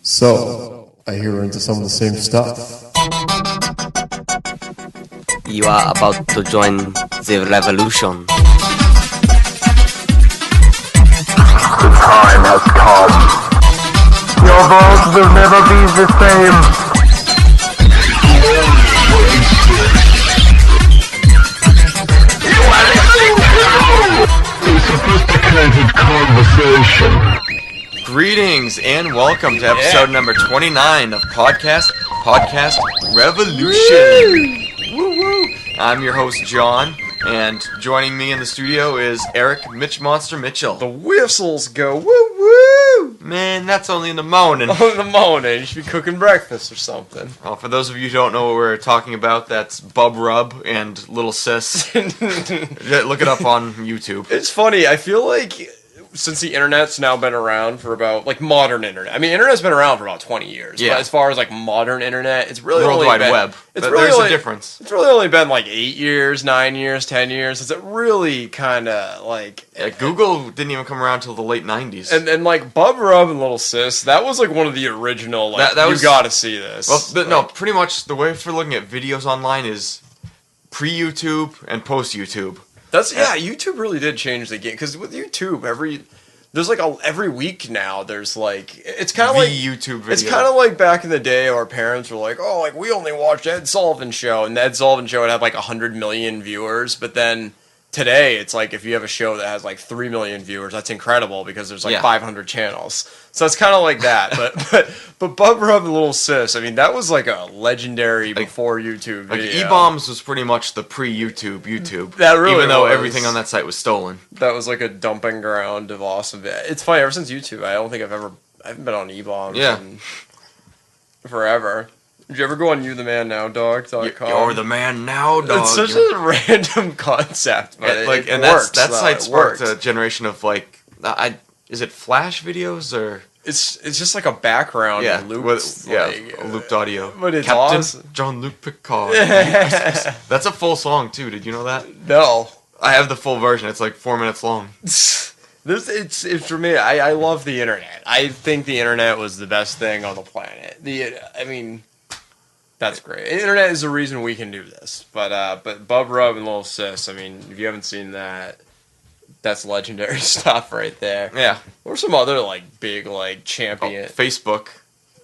So, I hear we're into some of the same stuff. You are about to join the revolution. The time has come. Your world will never be the same. You are listening to a sophisticated conversation. Greetings and welcome to episode number 29 of Podcast Revolution. Woo woo! I'm your host John, and joining me in the studio is Eric Mitch Monster Mitchell. The whistles go woo woo! Man, that's only in the morning. Oh, in the morning. You should be cooking breakfast or something. Well, for those of you who don't know what we're talking about, that's Bub Rub and Little Sis. Look it up on YouTube. It's funny, I feel like since the internet's now been around for about, like, modern internet. I mean, internet's been around for about 20 years. Yeah. But as far as, like, modern internet, it's really World only Wide been... Web. It's There's really a difference. It's really only been, like, 8 years, 9 years, 10 years. Since it really kind of, like... Yeah, Google didn't even come around till the late 90s. And like, Bub Rub and Little Sis, that was, like, one of the original, like, that was, you gotta see this. Well, no, pretty much the way for looking at videos online is pre-YouTube and post-YouTube. YouTube really did change the game, because with YouTube, every week now, there's like, it's kind of like YouTube video. It's kind of like back in the day, our parents were like, oh, like, we only watched Ed Sullivan Show, and the Ed Sullivan Show would have like 100 million viewers, but then today, it's like, if you have a show that has like 3 million viewers, that's incredible, because there's like 500 channels. So it's kind of like that, but Bub Rub and Little Sis, I mean, that was like a legendary before YouTube video. Like, E-Bombs was pretty much the pre-YouTube YouTube. That really even though was. everything on that site was stolen. That was like a dumping ground of awesome. It's funny, ever since YouTube, I don't think I haven't been on E-Bombs in forever. Did you ever go on youthemannow.com? You're the man now, dog. It's such a random concept, but it works. That site sparked works. a generation of, like, is it Flash videos or? It's just like a background looped, looped audio. But it's Captain awesome. Jean-Luc Picard. That's a full song too. Did you know that? No, I have the full version. It's like 4 minutes long. It's for me. I love the internet. I think the internet was the best thing on the planet. That's great. The internet is the reason we can do this. But Bub Rub and Little Sis, I mean, if you haven't seen that, that's legendary stuff right there. Yeah. Or some other, like, big, like, champion. Facebook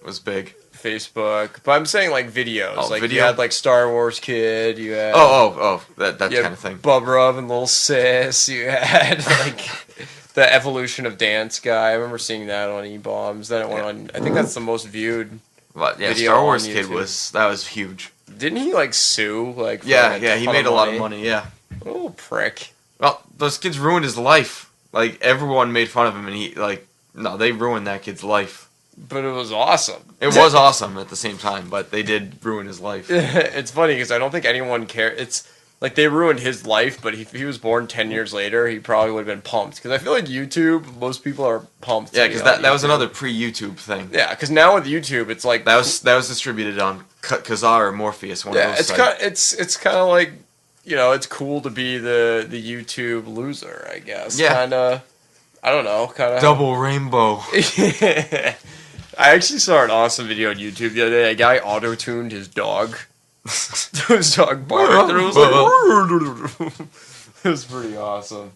was big. Facebook. But I'm saying, like, videos. Like, video? you had, like, Star Wars Kid, you had... that kind of thing. Bub Rub and Little Sis, you had, like, the Evolution of Dance guy. I remember seeing that on E-Bombs. Then it went on... I think that's the most viewed video Star Wars on Kid YouTube. that was huge. Didn't he, like, sue? Like, for he made a lot of money, yeah. Oh, prick. Well, those kids ruined his life. Like, everyone made fun of him, and they ruined that kid's life. But it was awesome. It was awesome at the same time, but they did ruin his life. It's funny, because I don't think anyone cared. It's, like, they ruined his life, but if he was born 10 years later, he probably would have been pumped. Because I feel like YouTube, most people are pumped. Yeah, because that was another pre-YouTube thing. Yeah, because now with YouTube, it's like... That was distributed on Kazaa or Morpheus, one of those sites. It's kind of like... You know, it's cool to be the YouTube loser, I guess. Yeah. Kind of, I don't know, kind of... Double rainbow. I actually saw an awesome video on YouTube the other day. A guy auto-tuned his dog. His dog barked, and it was like... It was pretty awesome.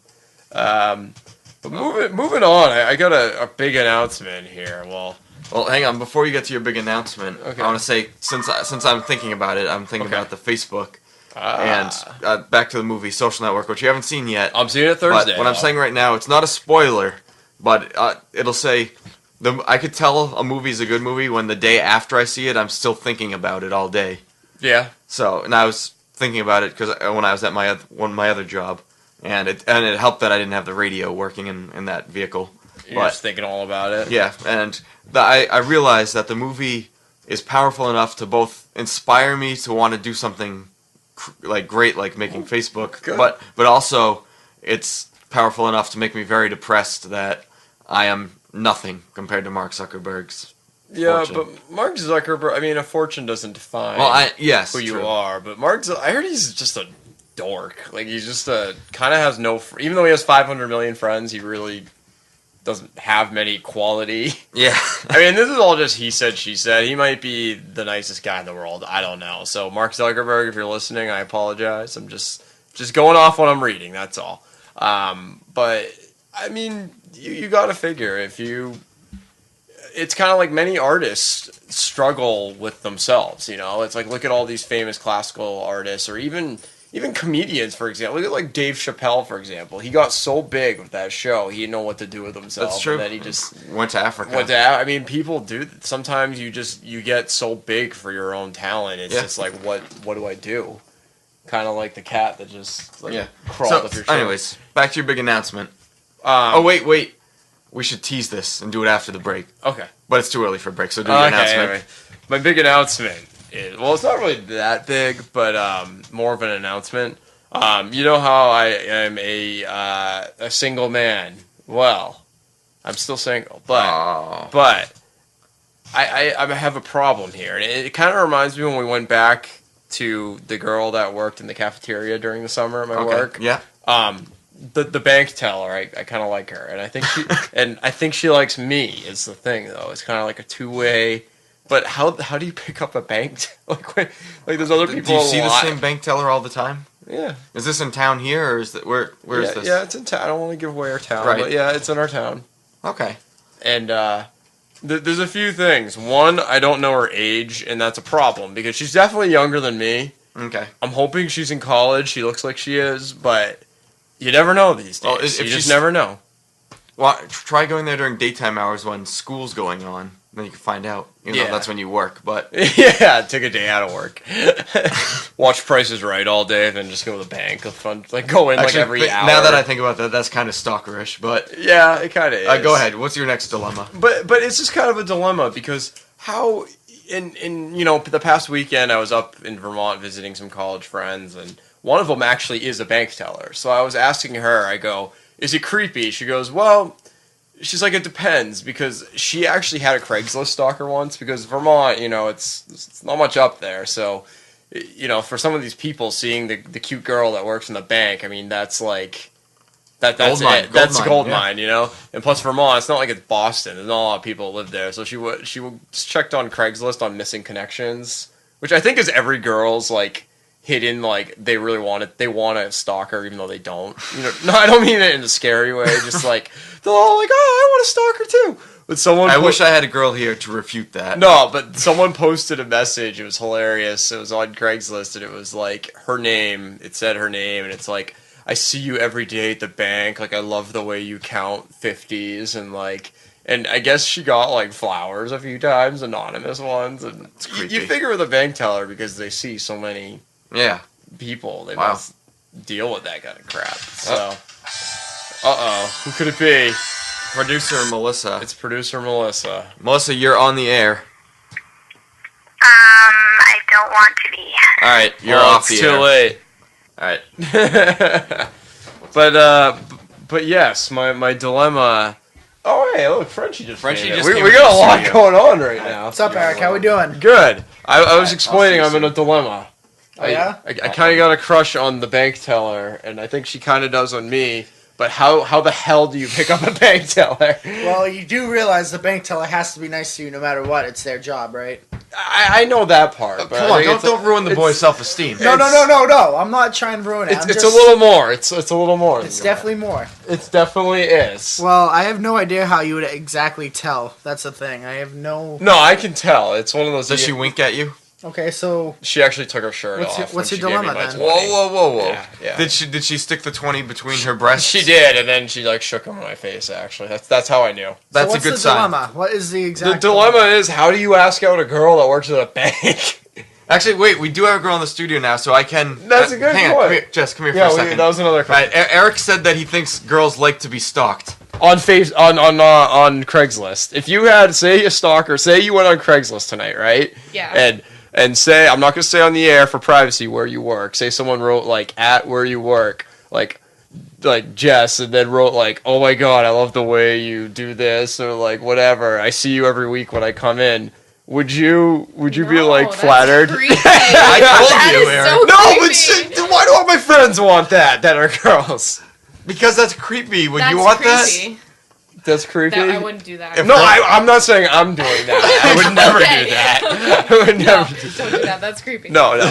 But moving on, I got a big announcement here. Well, hang on. Before you get to your big announcement, okay. I want to say, since I'm thinking about it, I'm thinking about the Facebook. And back to the movie Social Network, which you haven't seen yet. I'm seeing it Thursday. But what I'm saying right now, it's not a spoiler, but it'll say... I could tell a movie's a good movie when the day after I see it, I'm still thinking about it all day. Yeah. So, and I was thinking about it because when I was at my other job, and it helped that I didn't have the radio working in that vehicle. You're just thinking all about it. Yeah, and I realized that the movie is powerful enough to both inspire me to want to do something great, like making Facebook, but also it's powerful enough to make me very depressed that I am nothing compared to Mark Zuckerberg's fortune. But Mark Zuckerberg, I mean, a fortune doesn't define who you are, but I heard he's just a dork. Like, he's just kind of has even though he has 500 million friends, he really doesn't have many quality. Yeah. I mean, this is all just he said, she said. He might be the nicest guy in the world. I don't know. So, Mark Zuckerberg, if you're listening, I apologize. I'm just going off what I'm reading. That's all. But I mean, you got to figure it's kind of like many artists struggle with themselves. It's like look at all these famous classical artists, or even comedians, for example. Look at like Dave Chappelle, for example. He got so big with that show, he didn't know what to do with himself. That's true. And then he just went to Africa. I mean, people do. Sometimes you get so big for your own talent. It's just like, what do I do? Kind of like the cat that just crawled up your shirt. Anyways, back to your big announcement. Wait. We should tease this and do it after the break. Okay. But it's too early for a break, so do your announcement. Anyway. My big announcement is, well, it's not really that big, but more of an announcement. You know how I am a single man? Well, I'm still single, but I have a problem here. And it kind of reminds me when we went back to the girl that worked in the cafeteria during the summer at my work. Yeah. The bank teller, I kind of like her, and I think she likes me. Is the thing though? It's kind of like a two-way. But how do you pick up a bank? Like there's other people. Do you see the same bank teller all the time? Yeah. Is this in town here, or is that where is this? Yeah, it's in town. I don't want to give away our town, right. But yeah, it's in our town. Okay. And there's a few things. One, I don't know her age, and that's a problem because she's definitely younger than me. Okay. I'm hoping she's in college. She looks like she is, but you never know these days. Well, you just never know. Well, try going there during daytime hours when school's going on. Then you can find out. You know, that's when you work. But yeah, take a day out of work. Watch Price is Right all day, and then just go to the bank. Go in every hour. Now that I think about that, that's kind of stalkerish. But yeah, it kind of is. Go ahead. What's your next dilemma? But it's just kind of a dilemma because how in the past weekend I was up in Vermont visiting some college friends, and one of them actually is a bank teller. So I was asking her, I go, is it creepy? She goes, well, she's like, it depends, because she actually had a Craigslist stalker once, because Vermont, it's not much up there. So, for some of these people, seeing the cute girl that works in the bank, I mean, that's like, that's a gold mine, And plus Vermont, it's not like it's Boston. There's not a lot of people that live there. So she checked on Craigslist on missing connections, which I think is every girl's, like, hidden, like, they want a stalker even though they don't. No, I don't mean it in a scary way. Just like, they're all like, oh, I want a stalker too. But I wish I had a girl here to refute that. No, but someone posted a message. It was hilarious. It was on Craigslist, and it was like her name. It said her name, and it's like, I see you every day at the bank. Like, I love the way you count 50s, and like, and I guess she got like flowers a few times, anonymous ones. And it's creepy. You figure with a bank teller, because they see so many people, they must deal with that kind of crap. So, who could it be? Producer Melissa. It's producer Melissa. Melissa, you're on the air. I don't want to be. All right, you're off the air. It's too late. All right. But yes, my dilemma. Oh, hey, look, Frenchie just came. We got a lot going on right now. What's up, Eric? How we doing? Good. I was explaining I'm in a dilemma. Oh, yeah? I kind of got a crush on the bank teller, and I think she kind of does on me. But how the hell do you pick up a bank teller? Well, you do realize the bank teller has to be nice to you no matter what. It's their job, right? I know that part. But come on, don't ruin the boy's self-esteem. No. I'm not trying to ruin it. It's a little more. It's a little more. It's definitely more. It definitely is. Well, I have no idea how you would exactly tell. That's the thing. I have no... No, I can tell. It's one of those... Does she wink at you? Okay, so... She actually took her shirt off. What's your dilemma, then? Whoa. Yeah. Did she stick the 20 between her breasts? She did, and then she, like, shook them in my face, actually. That's how I knew. That's a good sign. Dilemma? What is the exact... The dilemma is, how do you ask out a girl that works at a bank? Actually, wait, we do have a girl in the studio now, so I can... That's a good point. Come here, Jess, come here for a second. That was another question. Right, Eric said that he thinks girls like to be stalked. On Craigslist. If you had, say, a stalker, say you went on Craigslist tonight, right? Yeah. And say, I'm not going to say on the air for privacy where you work. Say someone wrote, like, at where you work, like Jess, and then wrote, like, oh my god, I love the way you do this, or, like, whatever. I see you every week when I come in. Would you be, like, flattered? I told you, Eric. But why do all my friends want that are girls? Because that's creepy. Would you want that? That's creepy. I wouldn't do that. No, I'm not saying I'm doing that. I would never do that. I would never don't do that. That's creepy. No.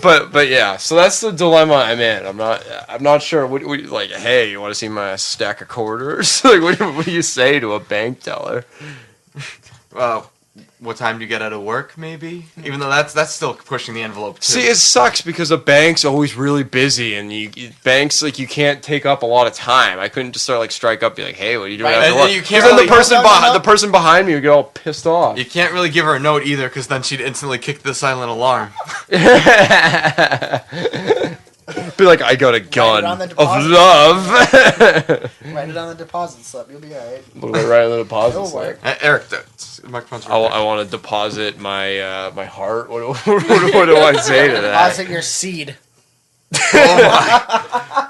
But yeah, so that's the dilemma I'm in. I'm not sure. What like? Hey, you want to see my stack of quarters? Like, what do you say to a bank teller? What time do you get out of work? Maybe, even though that's still pushing the envelope too. See, it sucks because a bank's always really busy, and banks like you can't take up a lot of time. I couldn't just start like strike up, be like, "Hey, what are you doing?" Right, after and work? then you can't Then really- the person behind me would get all pissed off. You can't really give her a note either, because then she'd instantly kick the silent alarm. Be like, I got a gun on the of deposit. love. Write it on the deposit slip. You'll be alright. Right on the deposit It'll slip. work. Eric, the microphone's right there. I want to deposit my my heart. What do I say to that? Deposit your seed. You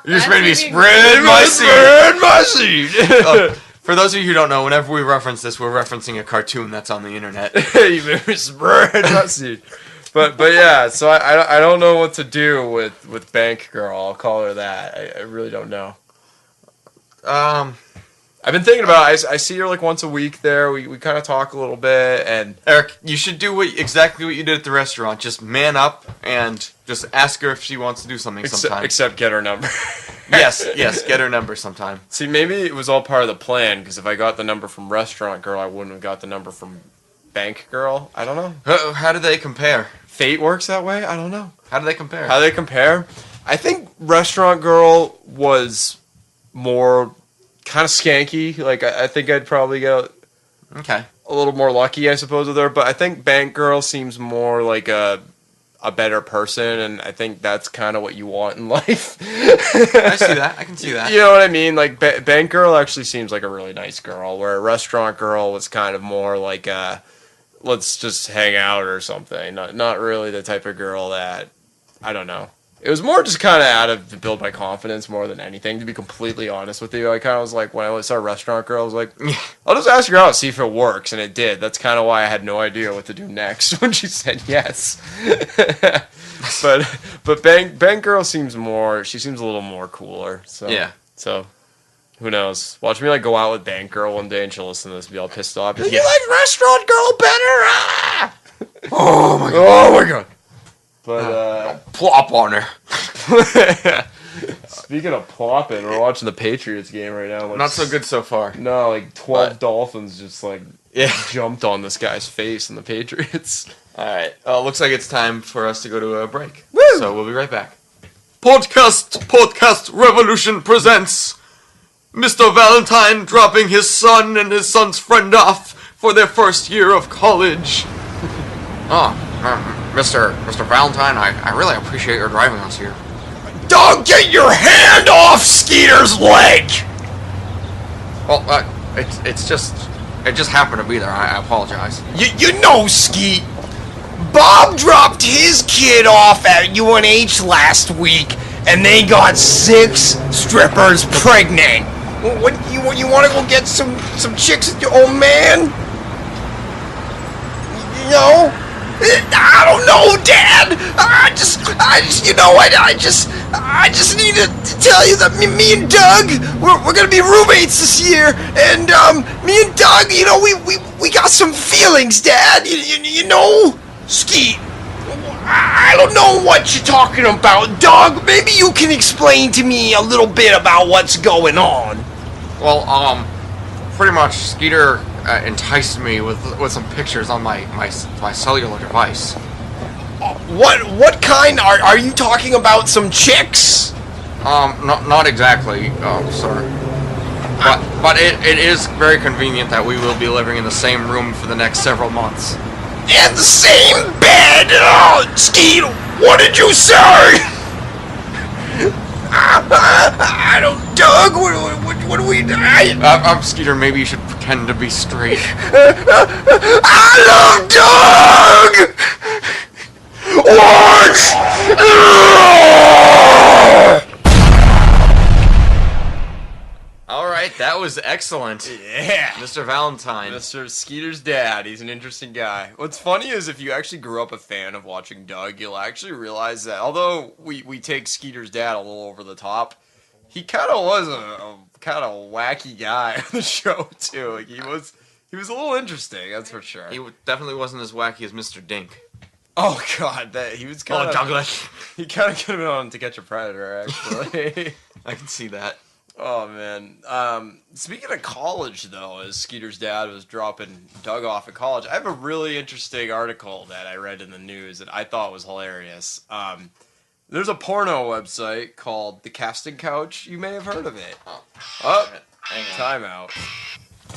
just made me That's spread my seed. Spread my seed. For those of you who don't know, whenever we reference this, we're referencing a cartoon that's on the internet. You made me spread my seed. But yeah, so I don't know what to do with Bank Girl. I'll call her that. I really don't know. I've been thinking about it. I see her like once a week there. We kind of talk a little bit, and Eric, you should do exactly what you did at the restaurant. Just man up and just ask her if she wants to do something sometime. except get her number. Yes, get her number sometime. See, maybe it was all part of the plan, because if I got the number from Restaurant Girl, I wouldn't have got the number from Bank Girl. I don't know. How do they compare? Fate works that way? I don't know. How do they compare? How they compare? I think Restaurant Girl was more kind of skanky. Like, I think I'd probably get Okay. a little more lucky, I suppose, with her. But I think Bank Girl seems more like a better person, and I think that's kind of what you want in life. I see that. I can see that. You know what I mean? Like, Bank Girl actually seems like a really nice girl, where Restaurant Girl was kind of more like let's just hang out or something. Not really the type of girl that, I don't know. It was more just kind of to build my confidence more than anything, to be completely honest with you. I kind of was like, when I saw Restaurant Girl, I was like, I'll just ask her out, see if it works, and it did. That's kind of why I had no idea what to do next when she said yes. but Bank Girl seems a little more cooler. So Yeah. So who knows? Watch me like go out with Bank Girl one day and she'll listen to this and be all pissed off. You like Restaurant Girl better? Ah! Oh my god. Oh my god. But Plop on her. speaking of plopping, we're watching the Patriots game right now. Not so good so far. No, like 12 Dolphins just like Yeah. jumped on this guy's face in the Patriots. All right. Looks like it's time for us to go to a break. Woo! So we'll be right back. Podcast Revolution presents Mr. Valentine dropping his son and his son's friend off for their first year of college. Mr. Valentine, I really appreciate your driving us here. Don't get your hand off Skeeter's leg! Well, it just happened to be there. I apologize. You know, Skeet, Bob dropped his kid off at UNH last week, and they got 6 strippers pregnant. What you want to go get some chicks with your old man? You know? I don't know, Dad. I just need to tell you that me and Doug, we're gonna be roommates this year, and me and Doug, you know, we got some feelings, Dad. You know, Skeet. I don't know what you're talking about, Doug. Maybe you can explain to me a little bit about what's going on. Well, pretty much Skeeter enticed me with some pictures on my cellular device. What kind? Are you talking about some chicks? Not exactly, sir. But it is very convenient that we will be living in the same room for the next several months. In the same bed! Oh, Skeet, what did you say? I don't... Doug, what do we... Skeeter, maybe you should pretend to be straight. I love Doug! What? All right, that was excellent. Yeah. Mr. Valentine. Mr. Skeeter's dad. He's an interesting guy. What's funny is if you actually grew up a fan of watching Doug, you'll actually realize that although we take Skeeter's dad a little over the top, He kind of was a kind of wacky guy on the show too. Like he was a little interesting, that's for sure. He definitely wasn't as wacky as Mr. Dink. Oh God, he was kind of Douglas. He kind of could have been on To Catch a Predator, actually. I can see that. Oh man. Speaking of college, though, as Skeeter's dad was dropping Doug off at college, I have a really interesting article that I read in the news that I thought was hilarious. There's a porno website called The Casting Couch. You may have heard of it. Time out.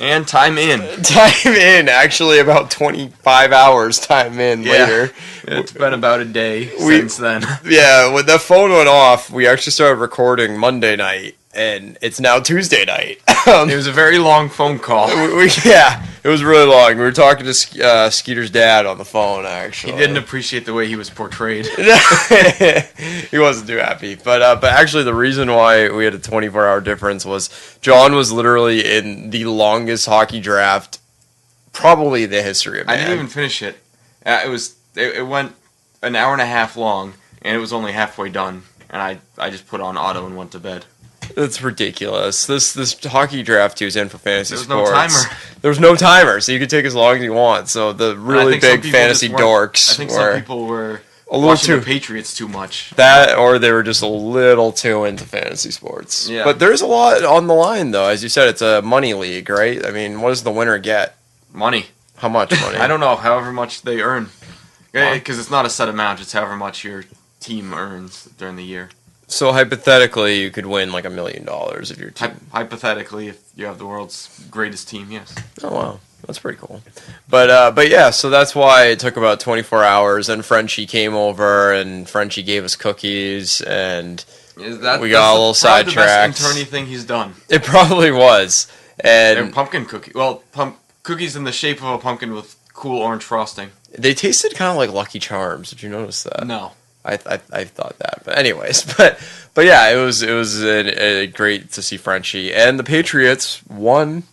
And time in. Time in. Actually, about 25 hours time in later. It's been about a day since then. Yeah, when the phone went off, we actually started recording Monday night, and it's now Tuesday night. It was a very long phone call. Yeah, it was really long. We were talking to Skeeter's dad on the phone, actually. He didn't appreciate the way he was portrayed. He wasn't too happy. But actually, the reason why we had a 24-hour difference was John was literally in the longest hockey draft probably in the history of man. I didn't even finish it. It went an hour and a half long, and it was only halfway done. And I just put on auto and went to bed. It's ridiculous. This hockey draft he was in for fantasy sports. There was no timer. There was no timer, so you could take as long as you want. So the really big fantasy dorks I think some people were a little watching too the Patriots too much. That, or they were just a little too into fantasy sports. Yeah. But there's a lot on the line, though. As you said, it's a money league, right? I mean, what does the winner get? Money. How much money? I don't know. However much they earn, because it's not a set amount. It's however much your team earns during the year. So hypothetically, you could win like $1 million if your team. Hypothetically, if you have the world's greatest team, yes. Oh wow, that's pretty cool. But yeah, so that's why it took about 24 hours. And Frenchie came over, and Frenchie gave us cookies, and we got a little sidetracked. The best interny thing he's done. It probably was. And pumpkin cookie. Well, cookies in the shape of a pumpkin with cool orange frosting. They tasted kind of like Lucky Charms. Did you notice that? No. I thought that, but anyways, but yeah, it was great to see Frenchie, and the Patriots won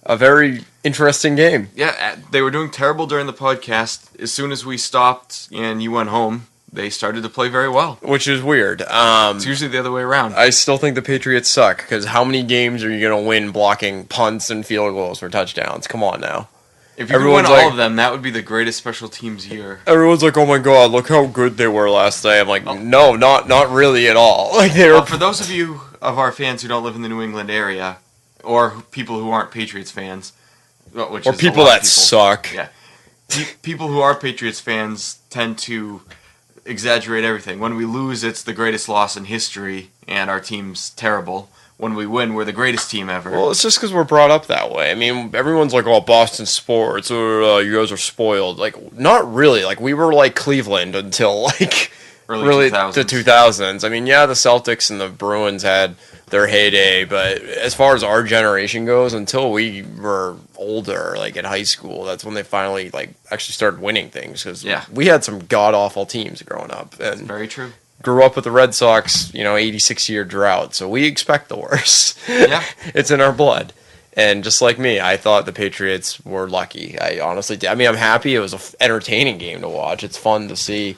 a very interesting game. Yeah, they were doing terrible during the podcast. As soon as we stopped and you went home, they started to play very well, which is weird. It's usually the other way around. I still think the Patriots suck because how many games are you gonna win blocking punts and field goals for touchdowns? Come on now. If you could win all of them, that would be the greatest special teams year. Everyone's like, "Oh my god, look how good they were last night." I'm like, "No, not really at all." Like they were. For those of you of our fans who don't live in the New England area, or people who aren't Patriots fans, which or is people that suck. Yeah, people who are Patriots fans tend to exaggerate everything. When we lose, it's the greatest loss in history, and our team's terrible. When we win, we're the greatest team ever. Well, it's just because we're brought up that way. I mean, everyone's like, "Oh, Boston sports, or you guys are spoiled." Like, not really. Like, we were like Cleveland until like early the 2000s. I mean, yeah, the Celtics and the Bruins had their heyday, but as far as our generation goes, until we were older, like in high school, that's when they finally like actually started winning things. Because we had some god awful teams growing up. And that's very true. Grew up with the Red Sox, 86-year drought, so we expect the worst. Yeah. It's in our blood. And just like me, I thought the Patriots were lucky. I honestly did. I mean, I'm happy. It was an entertaining game to watch. It's fun to see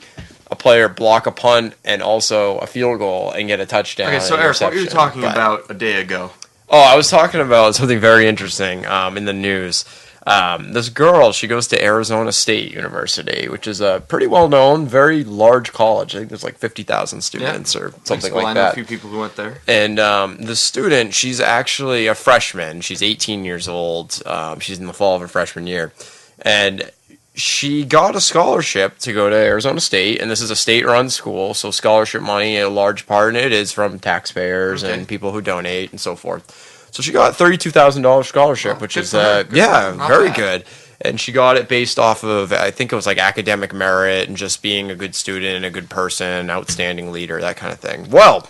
a player block a punt and also a field goal and get a touchdown. Okay, so Eric, what were you talking about a day ago? Oh, I was talking about something very interesting in the news. This girl, she goes to Arizona State University, which is a pretty well-known, very large college. I think there's like 50,000 students or something like that. I know a few people who went there. And the student, she's actually a freshman. She's 18 years old. She's in the fall of her freshman year. And she got a scholarship to go to Arizona State, and this is a state-run school, so scholarship money, a large part in it is from taxpayers and people who donate and so forth. So she got a $32,000 scholarship, which is, very good. And she got it based off of, I think it was like academic merit and just being a good student, a good person, outstanding leader, that kind of thing. Well,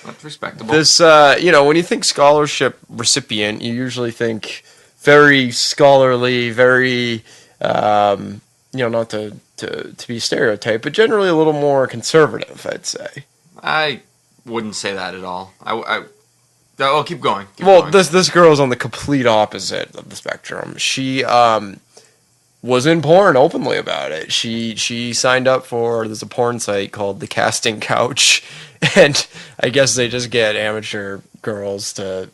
that's respectable. This, when you think scholarship recipient, you usually think very scholarly, very, not to be stereotyped, but generally a little more conservative, I'd say. I wouldn't say that at all. Oh, keep going. This girl's on the complete opposite of the spectrum. She was in porn openly about it. She signed up for, there's a porn site called The Casting Couch, and I guess they just get amateur girls to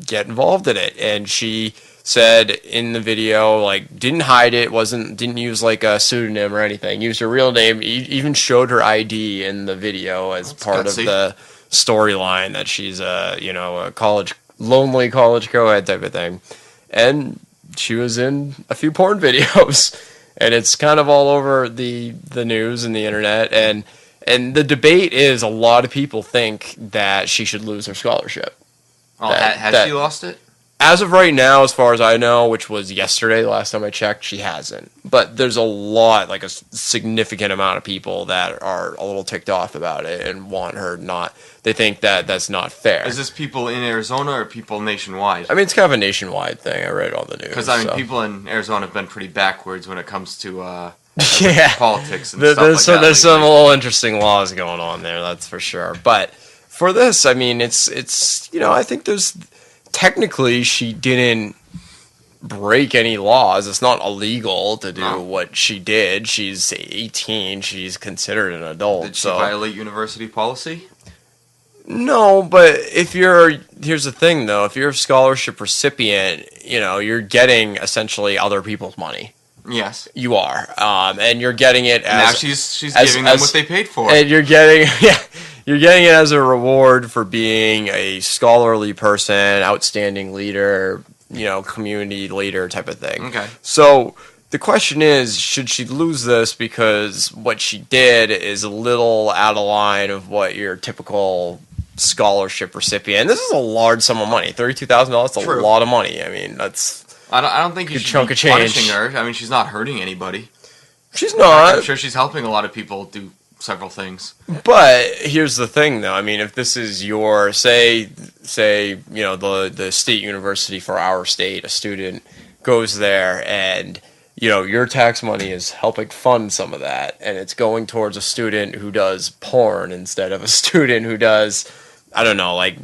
get involved in it. And she said in the video, like, didn't hide it, didn't use like a pseudonym or anything, used her real name, even showed her ID in the video as part of the storyline that she's a lonely college co-ed type of thing. And she was in a few porn videos, and it's kind of all over the news and the internet. And the debate is, a lot of people think that she should lose her scholarship. Oh, has she lost it? As of right now, as far as I know, which was yesterday, the last time I checked, she hasn't. But there's a lot, like a significant amount of people that are a little ticked off about it and want her not. They think that that's not fair. Is this people in Arizona or people nationwide? I mean, it's kind of a nationwide thing. I read it on the news. Because, people in Arizona have been pretty backwards when it comes to politics and there's stuff like that. There's some little interesting laws going on there, that's for sure. But for this, I mean, it's I think there's... Technically, she didn't break any laws. It's not illegal to do what she did. She's 18. She's considered an adult. Did she violate university policy? No, but here's the thing though, if you're a scholarship recipient, you're getting essentially other people's money. Yes. You are. And you're getting it as... Now she's giving them what they paid for. And you're getting... You're getting it as a reward for being a scholarly person, outstanding leader, community leader type of thing. Okay. So the question is, should she lose this because what she did is a little out of line of what your typical scholarship recipient? And this is a large sum of money. $32,000, that's a lot of money. I mean, that's... I don't think you should be punishing her. I mean, she's not hurting anybody. She's not. I'm sure she's helping a lot of people do several things. But here's the thing, though. I mean, if this is your, say, the state university for our state, a student goes there and, your tax money is helping fund some of that, and it's going towards a student who does porn instead of a student who does, I don't know, like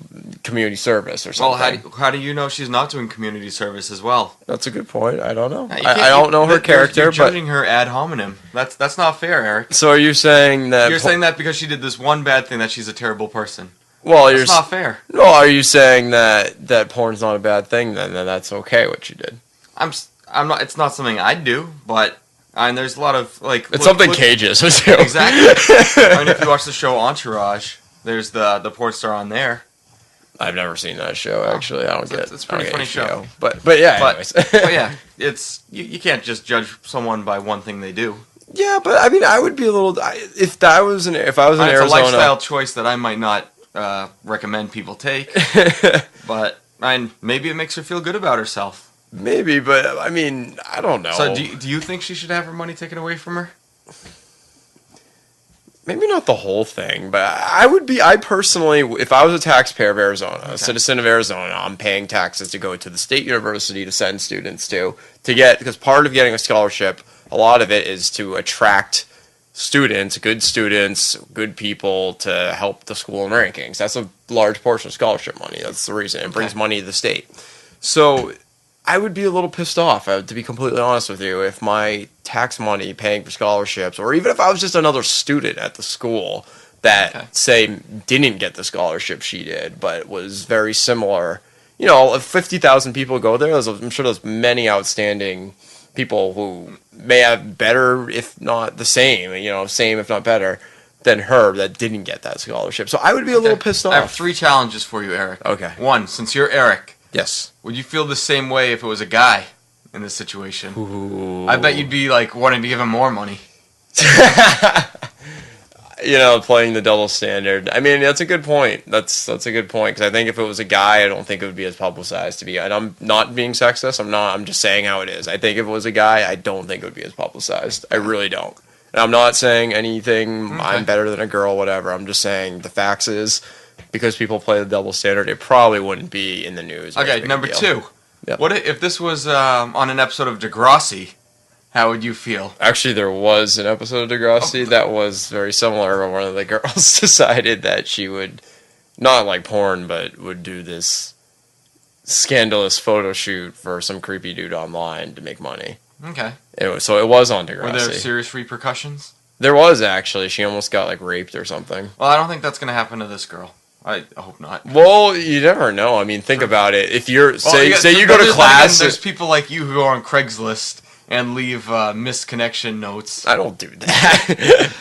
community service or something. Well, how do you know she's not doing community service as well? That's a good point. I don't know. I don't know her character. You're judging her ad hominem. That's not fair, Eric. So are you saying that... You're saying that because she did this one bad thing that she's a terrible person. Well, that's not fair. No, are you saying that porn's not a bad thing then that's okay what you did? I'm not. It's not something I'd do, but there's a lot of like. It's something Cage's would do. Exactly. I mean, if you watch the show Entourage, there's the porn star on there. I've never seen that show actually. I don't get it. It's a pretty funny show. But yeah. But yeah, it's you can't just judge someone by one thing they do. Yeah, but I mean, I would be a little if I was in Arizona. It's a lifestyle choice that I might not recommend people take. But maybe it makes her feel good about herself. Maybe, but I mean, I don't know. So do you think she should have her money taken away from her? Maybe not the whole thing, but I personally, if I was a taxpayer of Arizona, a citizen of Arizona, I'm paying taxes to go to the state university to send students to get, because part of getting a scholarship, a lot of it is to attract students, good people to help the school in rankings. That's a large portion of scholarship money. That's the reason. It brings money to the state. So I would be a little pissed off, to be completely honest with you, if my tax money paying for scholarships, or even if I was just another student at the school that, say, didn't get the scholarship she did, but was very similar. If 50,000 people go there, I'm sure there's many outstanding people who may have better, if not the same, same if not better, than her that didn't get that scholarship. So I would be a little pissed off. I have 3 challenges for you, Eric. Okay. 1, since you're Eric. Yes. Would you feel the same way if it was a guy in this situation? Ooh. I bet you'd be like wanting to give him more money. Playing the double standard. I mean, that's a good point. That's a good point, because I think if it was a guy, I don't think it would be as publicized to be. And I'm not being sexist. I'm just saying how it is. I think if it was a guy, I don't think it would be as publicized. I really don't. And I'm not saying anything. I'm better than a girl, whatever. I'm just saying the facts is, because people play the double standard, it probably wouldn't be in the news. Okay, number 2. Yep. What if this was on an episode of Degrassi? How would you feel? Actually, there was an episode of Degrassi that was very similar, where one of the girls decided that she would, not like porn, but would do this scandalous photo shoot for some creepy dude online to make money. Okay. So it was on Degrassi. Were there serious repercussions? There was, actually. She almost got, like, raped or something. Well, I don't think that's going to happen to this girl. I hope not. Well, you never know. I mean, think about it. If you're, say you go to Again, class... there's people like you who go on Craigslist and leave missed connection notes. I don't do that.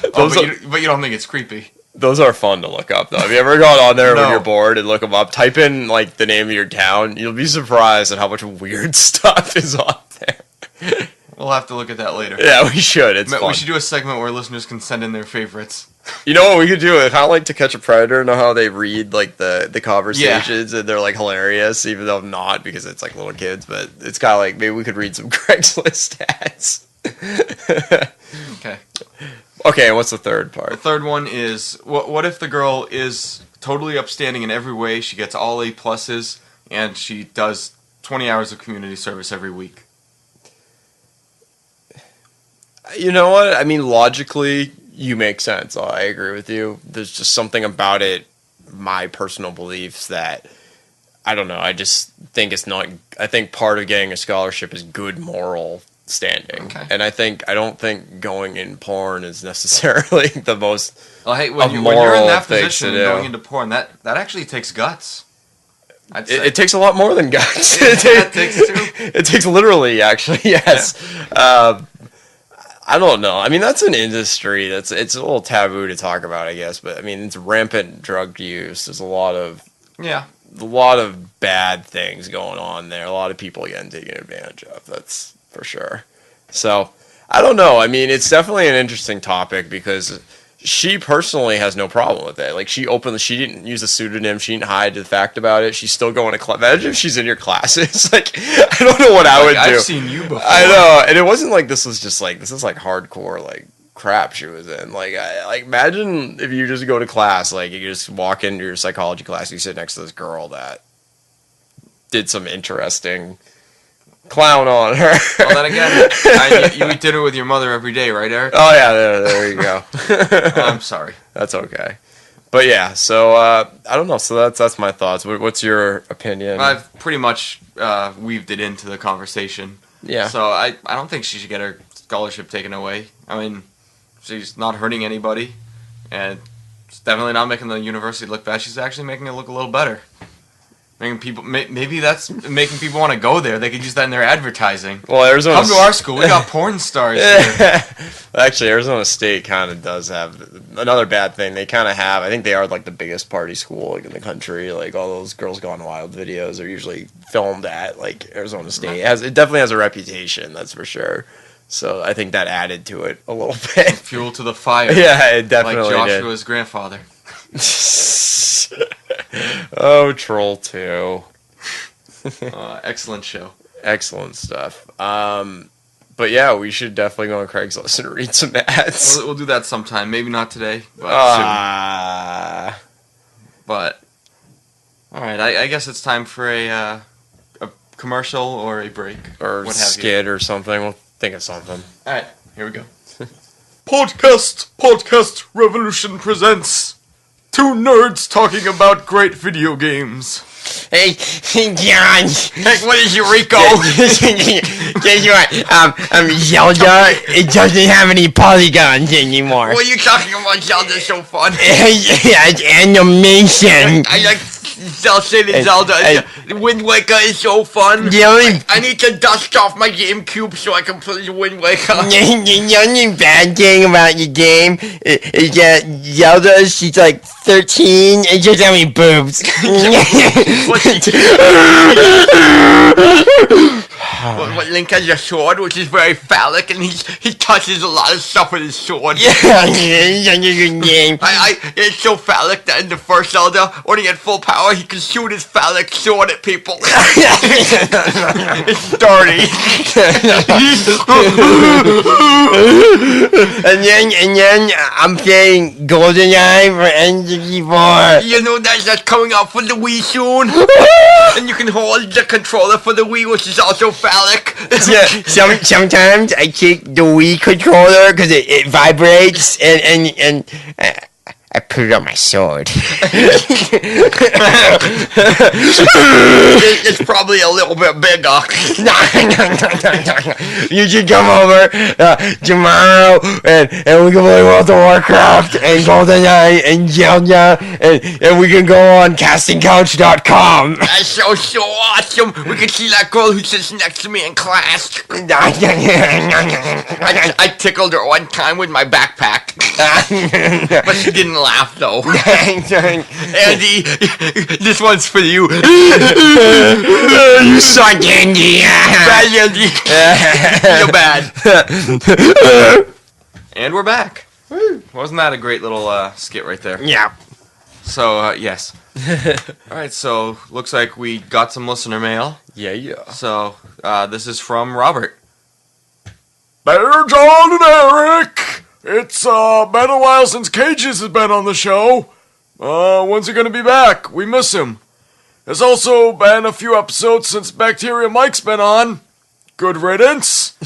But you don't think it's creepy. Those are fun to look up, though. Have you ever gone on there when No. you're bored and look them up? Type in, like, the name of your town. You'll be surprised at how much weird stuff is on there. We'll have to look at that later. Yeah, we should. It's fun. We should do a segment where listeners can send in their favorites. You know what we could do? Kind of like To Catch a Predator. Know how they read, like, the conversations and they're, like, hilarious, even though not because it's, like, little kids. But it's kind of like maybe we could read some Craigslist ads. Okay. Okay, what's the third part? The third one is, what if the girl is totally upstanding in every way, she gets all A pluses, and she does 20 hours of community service every week? You know what? I mean, logically, you make sense. I agree with you. There's just something about it, my personal beliefs, that, I don't know, I just think it's not, I think part of getting a scholarship is good moral standing. Okay. And I don't think going in porn is necessarily the most Well, hey, when you're in immoral that thing position to and do. going into porn, that actually takes guts. I'd say. It takes a lot more than guts. That takes two. It takes literally, actually, yes. Yeah. I don't know. I mean, that's an industry it's a little taboo to talk about, I guess. But I mean, it's rampant drug use. There's a lot of bad things going on there. A lot of people getting taken advantage of. That's for sure. So I don't know. I mean, it's definitely an interesting topic because she personally has no problem with it. Like, she didn't use a pseudonym. She didn't hide the fact about it. She's still going to class. Imagine if she's in your classes. Like, I don't know what I would do. I've seen you before. I know. And it wasn't like this was just like, this is like hardcore, like, crap she was in. Like, imagine if you just go to class, like, you just walk into your psychology class, you sit next to this girl that did some interesting clown on her. Well, then again, you eat dinner with your mother every day, right, Eric? Oh, yeah, there you go. I'm sorry. That's okay. But yeah, so I don't know. So that's my thoughts. What's your opinion? I've pretty much weaved it into the conversation. Yeah. So I don't think she should get her scholarship taken away. I mean, she's not hurting anybody, and it's definitely not making the university look bad. She's actually making it look a little better. Making people, maybe that's making people want to go there. They could use that in their advertising. Well, Arizona. Come to our school. We got porn stars here. Actually, Arizona State kind of does have another bad thing. They kind of have. I think they are like the biggest party school like in the country. Like all those Girls Gone Wild videos are usually filmed at like Arizona State. It definitely has a reputation. That's for sure. So I think that added to it a little bit. Fuel to the fire. Yeah, it definitely like did. Joshua's grandfather. Oh, Troll 2. Excellent show. Excellent stuff. But yeah, we should definitely go on Craigslist and read some ads. We'll do that sometime. Maybe not today, but soon. But all right, I guess it's time for a commercial or a break or what skit or something. We'll think of something. All right, here we go. Podcast Revolution presents two nerds talking about great video games. Hey, John. Hey, what is Eureka? Guess what? Zelda, it doesn't have any polygons anymore. What are you talking about? Zelda's so fun. Yeah, it's animation. I like Zelda. Wind Waker is so fun. I need to dust off my GameCube so I can play Wind Waker. The only bad thing about the game is that Zelda, she's like 13 and she doesn't have any boobs. What Link has a sword, which is very phallic, and he touches a lot of stuff with his sword. Yeah, it's a good game. It's so phallic that in the first Zelda, when he had full power, he could shoot his phallic sword at people. It's dirty. and then I'm playing GoldenEye for N64. You know that's coming out for the Wii soon. And you can hold the controller for the Wii, which is also phallic. Yeah, sometimes I take the Wii controller because it vibrates and I put it on my sword. It's probably a little bit bigger. You should come over tomorrow and we can play World of Warcraft and GoldenEye and Zelda and we can go on castingcouch.com. That's so awesome. We can see that girl who sits next to me in class. I tickled her one time with my backpack. But she didn't laugh, though. Andy, this one's for you. You suck, Andy. Bad, Andy. You're bad. And we're back. Wasn't that a great little skit right there? Yeah. So, yes. All right, so looks like we got some listener mail. Yeah. So, this is from Robert. Better Jon and Eric! It's been a while since Cages has been on the show. When's he gonna be back? We miss him. There's also been a few episodes since Bacteria Mike's been on. Good riddance.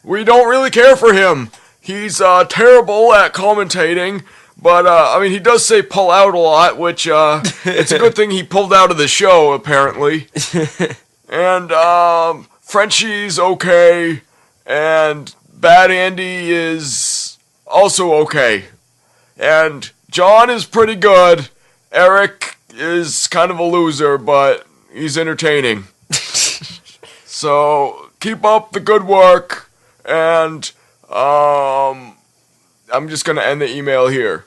We don't really care for him. He's terrible at commentating, but he does say pull out a lot, which it's a good thing he pulled out of the show, apparently. And Frenchie's okay, and Bad Andy is also okay. And Jon is pretty good. Eric is kind of a loser, but he's entertaining. So keep up the good work, and I'm just gonna end the email here.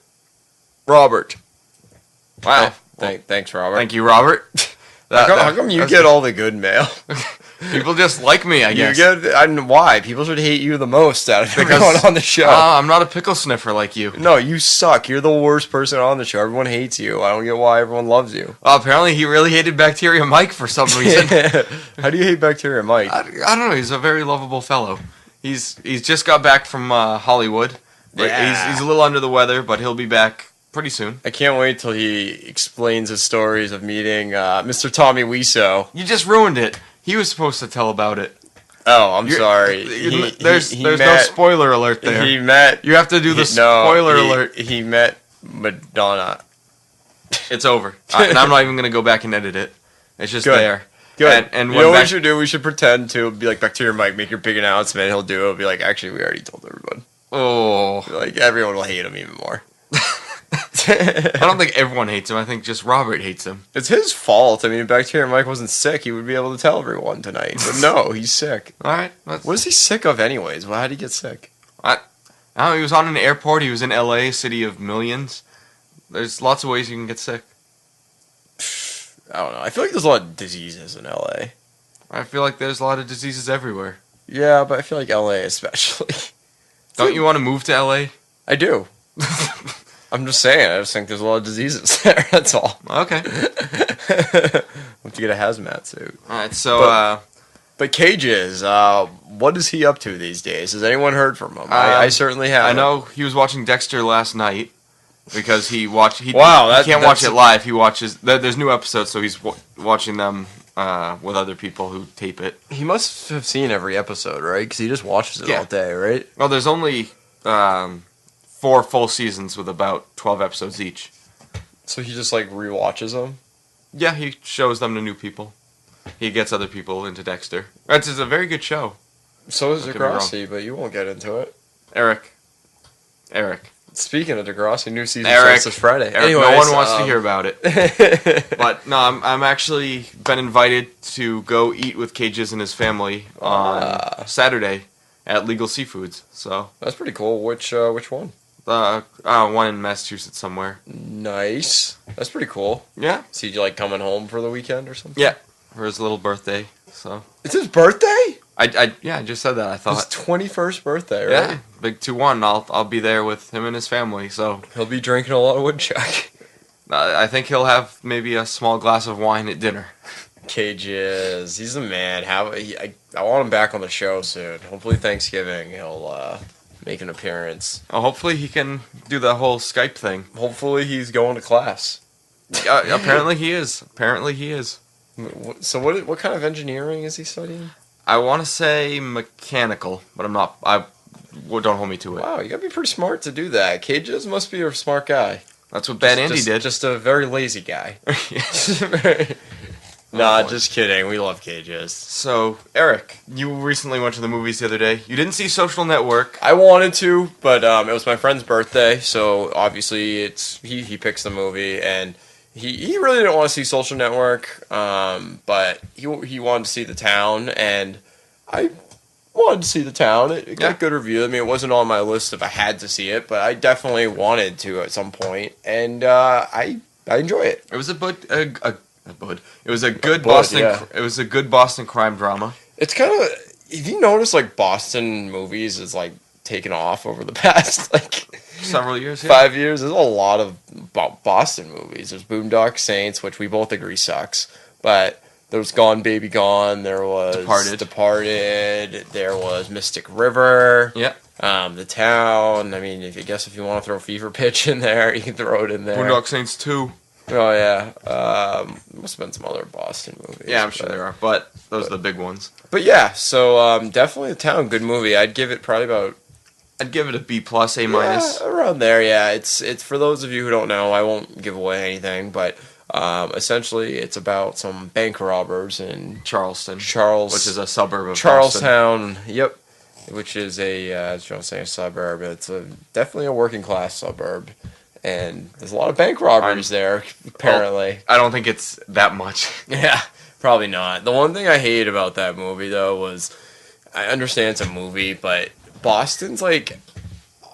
Robert. Wow. Thanks, Robert. Thank you, Robert. How come you get all the good mail? People just like me, I guess. Why? People should hate you the most out of everyone on the show. I'm not a pickle sniffer like you. No, you suck. You're the worst person on the show. Everyone hates you. I don't get why everyone loves you. Apparently he really hated Bacteria Mike for some reason. How do you hate Bacteria Mike? I don't know. He's a very lovable fellow. He's just got back from Hollywood. Yeah. He's a little under the weather, but he'll be back pretty soon. I can't wait till he explains his stories of meeting Mr. Tommy Wiseau. You just ruined it. He was supposed to tell about it. Oh, I'm sorry. There's no spoiler alert there. He met... You have to do the spoiler alert. He met Madonna. It's over. And I'm not even going to go back and edit it. It's just there. Good. And you know what we should do? We should pretend to be like Bacteria Mike, make your big announcement. He'll do it. He'll be like, actually, we already told everyone. Oh. Like, everyone will hate him even more. I don't think everyone hates him. I think just Robert hates him. It's his fault. I mean, if Bacteria Mike wasn't sick, he would be able to tell everyone tonight. But no, he's sick. All right. What is he sick of anyways? Well, how did he get sick? I don't know. He was on an airport. He was in L.A., city of millions. There's lots of ways you can get sick. I don't know. I feel like there's a lot of diseases in L.A. I feel like there's a lot of diseases everywhere. Yeah, but I feel like L.A. especially. Don't you want to move to L.A.? I do. I'm just saying. I just think there's a lot of diseases there. That's all. Okay. Have to get a hazmat suit. All right. So, but Cages, what is he up to these days? Has anyone heard from him? I certainly have. I know he was watching Dexter last night because he watched. He can't watch it live. He watches. There's new episodes, so he's watching them with other people who tape it. He must have seen every episode, right? Because he just watches it all day, right? Well, there's only 4 full seasons with about 12 episodes each. So he just like rewatches them? Yeah, he shows them to new people. He gets other people into Dexter. It's a very good show. So is Degrassi, but you won't get into it. Eric. Speaking of Degrassi, new season Eric, starts this Friday. Anyways, no one wants to hear about it. But no, I'm actually been invited to go eat with Cages and his family on Saturday at Legal Seafoods. So that's pretty cool. Which one? One in Massachusetts somewhere. Nice. That's pretty cool. Yeah. So you like coming home for the weekend or something? Yeah. For his little birthday. So it's his birthday? I just said that. I thought his 21st birthday, right? Yeah. Big 2-1. I'll be there with him and his family. So he'll be drinking a lot of woodchuck. I think he'll have maybe a small glass of wine at dinner. Cages, he's the man. I want him back on the show soon. Hopefully Thanksgiving he'll make an appearance. Oh, hopefully he can do the whole Skype thing. Hopefully he's going to class. Apparently he is. So what kind of engineering is he studying? I want to say mechanical, but I'm not. Don't hold me to it. Wow, you gotta be pretty smart to do that. Cages must be a smart guy. That's what Bad Andy did. Just a very lazy guy. Nah, just kidding. We love cages. So, Eric, you recently went to the movies the other day. You didn't see Social Network. I wanted to, but it was my friend's birthday, so obviously he picks the movie, and he really didn't want to see Social Network, but he wanted to see The Town, and I wanted to see The Town. It got a good review. I mean, it wasn't on my list if I had to see it, but I definitely wanted to at some point, and I enjoy it. It was It was a good Boston. Yeah. It was a good Boston crime drama. It's kind of. If you notice, like Boston movies is like taken off over the past several years. 5 years. There's a lot of Boston movies. There's Boondock Saints, which we both agree sucks, but there was Gone Baby Gone. There was Departed. There was Mystic River. Yeah. The Town. I mean, if you want to throw Fever Pitch in there, you can throw it in there. Boondock Saints 2. Oh yeah, must have been some other Boston movies. Yeah, I'm sure there are, but those are the big ones. But yeah, so definitely The Town, good movie. I'd give it a B plus, A minus, around there. Yeah, it's for those of you who don't know. I won't give away anything, but essentially it's about some bank robbers in Charleston, which is a suburb of Charlestown. Boston. Yep, which is as John saying, a suburb. It's definitely a working class suburb. And there's a lot of bank robberies there, apparently. I don't think it's that much. Yeah, probably not. The one thing I hate about that movie, though, was I understand it's a movie, but Boston's,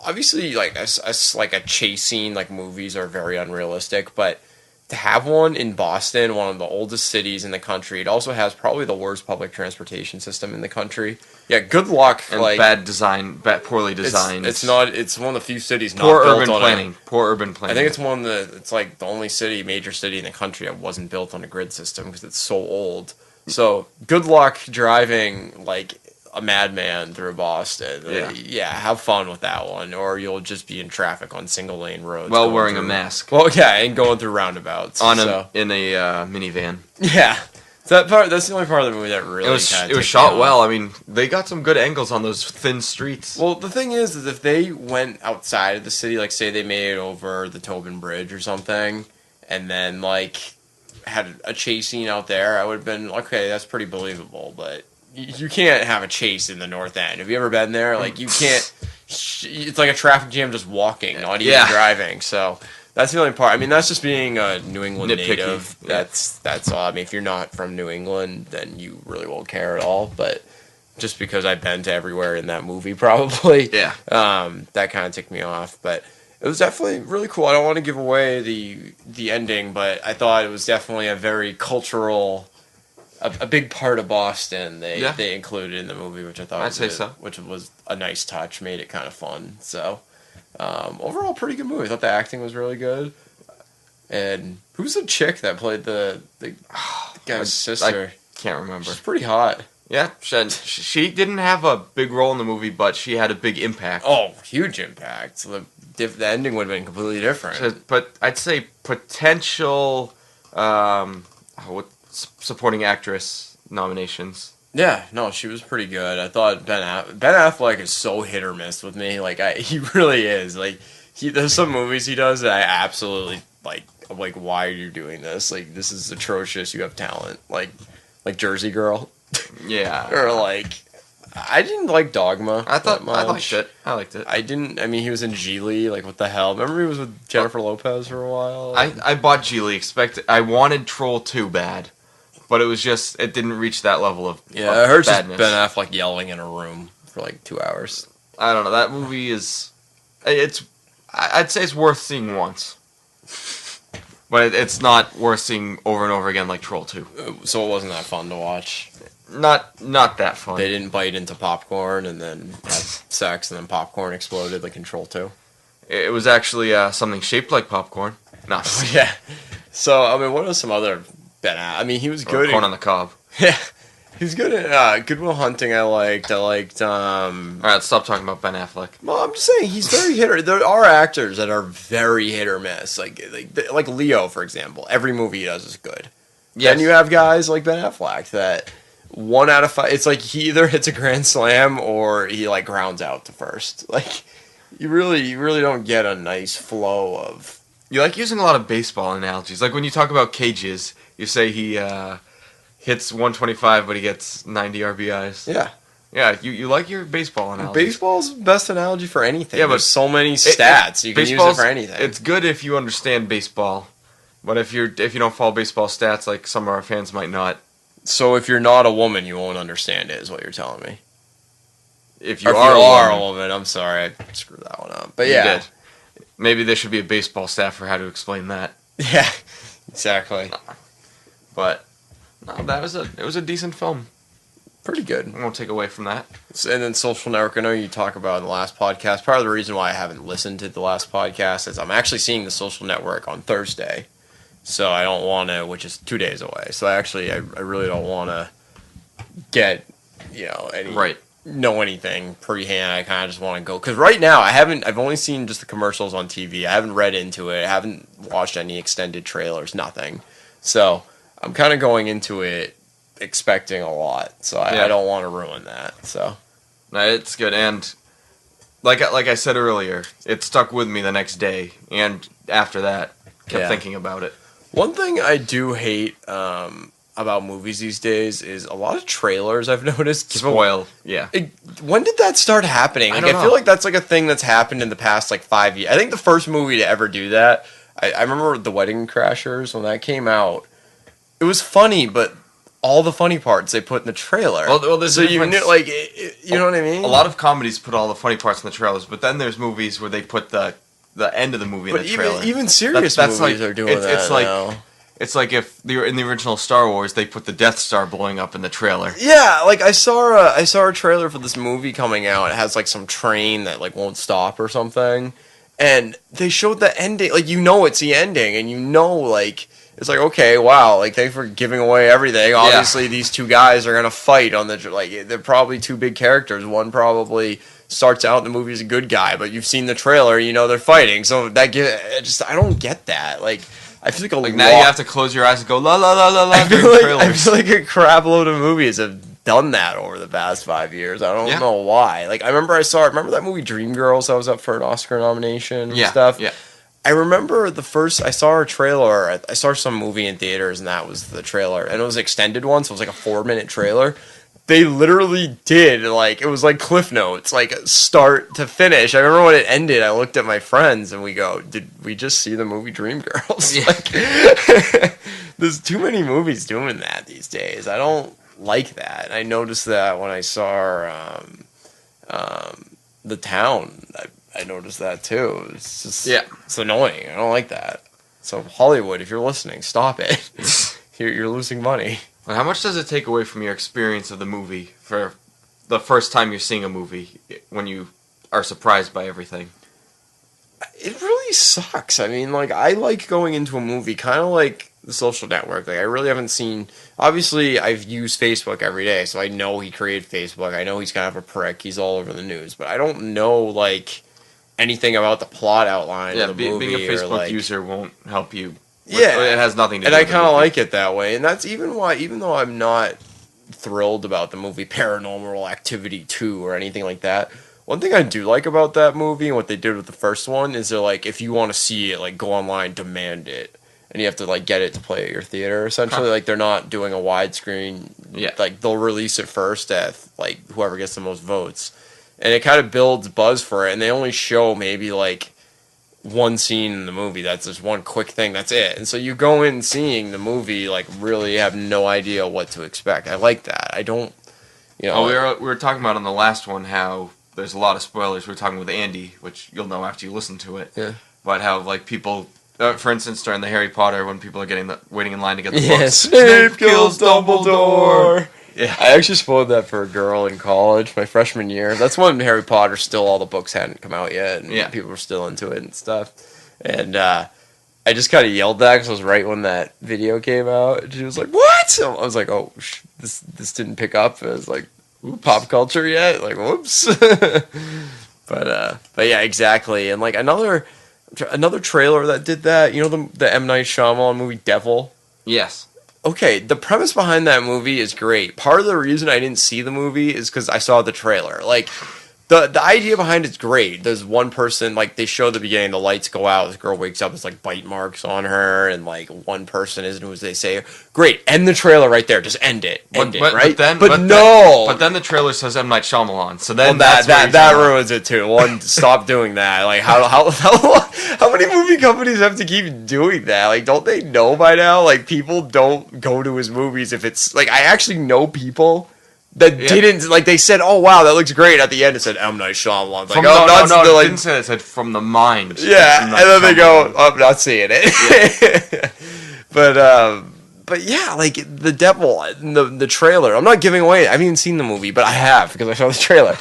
obviously, a chase scene, movies are very unrealistic, but to have one in Boston, one of the oldest cities in the country, it also has probably the worst public transportation system in the country. Yeah, good luck. And bad design, poorly designed. It's one of the few cities poor not urban built planning. on Poor urban planning. I think it's the only major city in the country that wasn't built on a grid system because it's so old. So good luck driving a madman through Boston. Yeah, have fun with that one, or you'll just be in traffic on single lane roads while wearing a mask. Well, yeah, and going through roundabouts in a minivan. Yeah, that's the only part of the movie that really it was shot well. I mean, they got some good angles on those thin streets. Well, the thing is if they went outside of the city, say they made it over the Tobin Bridge or something, and then had a chase scene out there, I would have been okay. That's pretty believable, but. You can't have a chase in the North End. Have you ever been there? You can't. It's like a traffic jam just walking, not even driving. So that's the only part. I mean, that's just being a New England native. That's all. I mean, if you're not from New England, then you really won't care at all. But just because I've been to everywhere in that movie, probably, that kind of ticked me off. But it was definitely really cool. I don't want to give away the ending, but I thought it was definitely a very cultural. A big part of Boston they included in the movie, which I thought which was a nice touch, made it kind of fun. So overall, pretty good movie. I thought the acting was really good. And who's the chick that played the guy's sister? I can't remember. She's pretty hot. Yeah, she didn't have a big role in the movie, but she had a big impact. Oh, huge impact. So the ending would have been completely different. But I'd say potential. Supporting actress nominations. Yeah, no, she was pretty good. I thought Ben Affleck is so hit or miss with me. He really is. There's some movies he does that I absolutely I'm like, why are you doing this? This is atrocious. You have talent. Like Jersey Girl. Yeah. Or I didn't like Dogma. I liked it. I didn't. I mean, he was in Geely. What the hell? Remember he was with Jennifer Lopez for a while. I bought Geely. I wanted Troll 2 bad. But it was just, it didn't reach that level of I heard badness. Just Ben Affleck yelling in a room for 2 hours. I don't know. That movie I'd say it's worth seeing once. But it's not worth seeing over and over again like Troll 2. So it wasn't that fun to watch? Not that fun. They didn't bite into popcorn and then have sex and then popcorn exploded like in Troll 2? It was actually something shaped like popcorn. No. Yeah. So, I mean, what are some other... he was good. Corn on the cob. Yeah, he was good at Good Will Hunting. I liked. All right, stop talking about Ben Affleck. Well, I'm just saying he's very hit or. There are actors that are very hit or miss. Like Leo, for example. Every movie he does is good. Yes. Then you have guys like Ben Affleck that 1 out of 5. It's he either hits a grand slam or he grounds out to first. You really don't get a nice flow You like using a lot of baseball analogies. Like when you talk about cages, you say he hits 125, but he gets 90 RBIs. Yeah. Yeah, you like your baseball analogy. Baseball's the best analogy for anything. Yeah, but there's so many stats. You can use it for anything. It's good if you understand baseball, but if you don't follow baseball stats, like some of our fans might not. So if you're not a woman, you won't understand it, is what you're telling me. If you Or are a woman, I'm sorry, I screwed that one up. But yeah, maybe there should be a baseball stat for how to explain that. Yeah, exactly. But no, it was a decent film. Pretty good. I won't take away from that. And then Social Network, I know you talk about in the last podcast. Part of the reason why I haven't listened to the last podcast is I'm actually seeing the Social Network on Thursday. So I don't want to, which is 2 days away. So I really don't want to get, know anything pre-hand. I kind of just want to go. Because right now, I've only seen just the commercials on TV. I haven't read into it. I haven't watched any extended trailers, nothing. So I'm kind of going into it expecting a lot, so I don't want to ruin that. So no, it's good, and like I said earlier, it stuck with me the next day, and after that, kept thinking about it. One thing I do hate about movies these days is a lot of trailers I've noticed spoil. Yeah. When did that start happening? Like, I feel like that's like a thing that's happened in the past like 5 years. I think the first movie to ever do that, I remember The Wedding Crashers when that came out. It was funny, but all the funny parts they put in the trailer. Well there's you know what I mean? A lot of comedies put all the funny parts in the trailers, but then there's movies where they put the end of the movie in the trailer. Even serious movies are doing that it's now. It's like if in the original Star Wars they put the Death Star blowing up in the trailer. Yeah, like I saw a trailer for this movie coming out. It has like some train that like won't stop or something, and they showed the ending. Like it's the ending, and like. It's like, okay, wow, like, thanks for giving away everything. Obviously, these two guys are going to fight on they're probably two big characters. One probably starts out in the movie as a good guy, but you've seen the trailer, they're fighting. So I don't get that. Like, I feel like now you have to close your eyes and go, la, la, la, la, la, I feel like a crap load of movies have done that over the past 5 years. I don't know why. Like, I remember that movie Dreamgirls that was up for an Oscar nomination and stuff? Yeah. I remember I saw a trailer, I saw some movie in theaters, and that was the trailer, and it was an extended one, so it was like a 4-minute trailer. They literally did, it was like Cliff Notes, like start to finish. I remember when it ended, I looked at my friends, and we go, did we just see the movie Dreamgirls? Yeah. There's too many movies doing that these days. I don't like that. I noticed that when I saw The Town, I noticed that too. It's just it's annoying. I don't like that. So Hollywood, if you're listening, stop it. You're losing money. Well, how much does it take away from your experience of the movie for the first time you're seeing a movie when you are surprised by everything? It really sucks. I mean, I like going into a movie kind of like The Social Network. I really haven't seen... Obviously, I've used Facebook every day, so I know he created Facebook. I know he's kind of a prick. He's all over the news. But I don't know, anything about the plot outline of the movie. Being a Facebook user won't help you. It has nothing to do with it. And I kind of like it that way. And that's even why, even though I'm not thrilled about the movie Paranormal Activity 2 or anything like that, one thing I do like about that movie and what they did with the first one is they're if you want to see it, go online, demand it. And you have to, get it to play at your theater, essentially. They're not doing a widescreen. Yeah. They'll release it first at, whoever gets the most votes. And it kind of builds buzz for it, and they only show maybe, one scene in the movie. That's just one quick thing. That's it. And so you go in seeing the movie, really have no idea what to expect. I like that. I don't, we were talking about on the last one how there's a lot of spoilers. We were talking with Andy, which you'll know after you listen to it. Yeah. But how, people... for instance, during the Harry Potter, when people are waiting in line to get the books. Snape kills Dumbledore! Yeah, I actually spoiled that for a girl in college, my freshman year. That's when Harry Potter, still all the books hadn't come out yet, and people were still into it and stuff. And I just kind of yelled that because it was right when that video came out. And she was like, "What?" So I was like, "Oh, this didn't pick up as pop culture yet." Whoops. but yeah, exactly. And another trailer that did that. The M. Night Shyamalan movie Devil. Yes. Okay, the premise behind that movie is great. Part of the reason I didn't see the movie is because I saw the trailer. The idea behind it's great. There's one person, like, they show the beginning, the lights go out, this girl wakes up, there's, like, bite marks on her, and, like, one person isn't who they say. Great, end the trailer right there. Just end it. Right? But no! But then the trailer says M. Night Shyamalan, so then well, that ruins it, too. One, stop doing that. Like, how many movie companies have to keep doing that? Like, don't they know by now? Like, people don't go to his movies if it's, like, I actually know people that didn't, like, they said, oh, wow, that looks great. At the end, it said M. Night Shyamalan. Like, no, it didn't say that. It said from the mind. Yeah, and then they go, oh, I'm not seeing it. Yeah. But yeah, like, the devil, the trailer, I'm not giving away, I haven't even seen the movie, but I have, because I saw the trailer.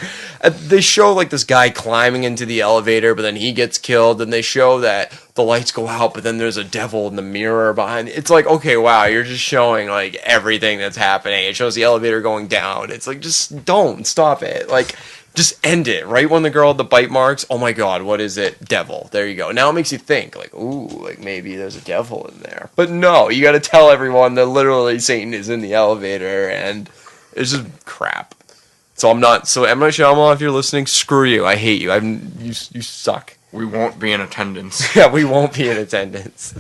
They show, like, this guy climbing into the elevator, but then he gets killed, and they show that the lights go out, but then there's a devil in the mirror behind. It's like, okay, wow, you're just showing, like, everything that's happening. It shows the elevator going down. It's like, just don't, stop it. Like, just end it. Right when the girl had the bite marks, oh my god, what is it? Devil. There you go. Now it makes you think, like, ooh, like, maybe there's a devil in there. But no, you gotta tell everyone that literally Satan is in the elevator, and it's just crap. So I'm not, so M. Night Shyamalan, if you're listening, screw you. I hate you. You suck. We won't be in attendance. Yeah, we won't be in attendance.